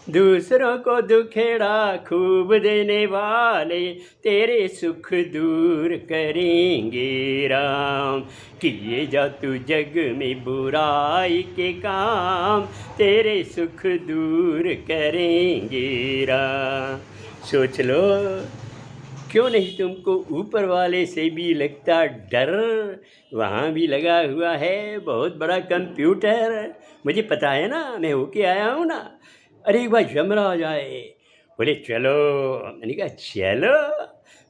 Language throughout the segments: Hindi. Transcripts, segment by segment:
दूसरों को दुखेड़ा खूब देने वाले तेरे सुख दूर करेंगे राम। किए जा तू जग में बुराई के काम, तेरे सुख दूर करेंगे राम। सोच लो, क्यों नहीं तुमको ऊपर वाले से भी लगता डर? वहाँ भी लगा हुआ है बहुत बड़ा कंप्यूटर। मुझे पता है ना, मैं होके आया हूँ ना। अरे एक बार यमराज आए, बोले चलो। मैंने कहा चलो।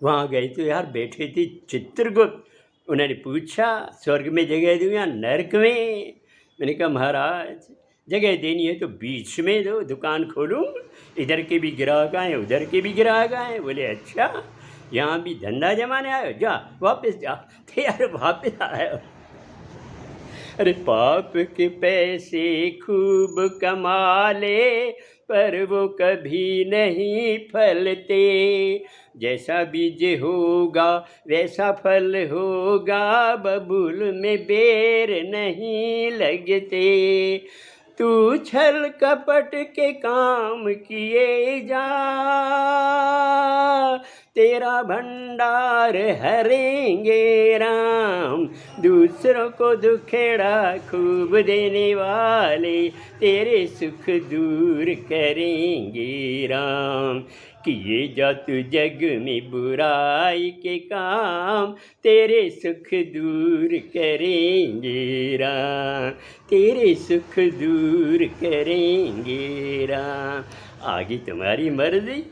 वहाँ गए तो यार बैठे थे चित्रगुप्त। उन्होंने पूछा स्वर्ग में जगह दूँ या नरक में? मैंने कहा महाराज जगह देनी है तो बीच में दो, दुकान खोलूँ, इधर के भी ग्राहक आए उधर के भी ग्राहक आए। बोले अच्छा, यहाँ भी धंधा जमाने आए हो? जा वापस जा। थे यार वापस आए। अरे पाप के पैसे खूब कमा ले, पर वो कभी नहीं फलते। जैसा बीज होगा वैसा फल होगा, बबूल में बेर नहीं लगते। तू छल कपट के काम किए जा, तेरा भंडार हरेंगे राम। दूसरों को दुखेड़ा खूब देने वाले तेरे सुख दूर करेंगे राम। किए जा तू जग में बुराई के काम, तेरे सुख दूर करेंगे राम, तेरे सुख दूर करेंगे राम। आगे तुम्हारी मर्जी।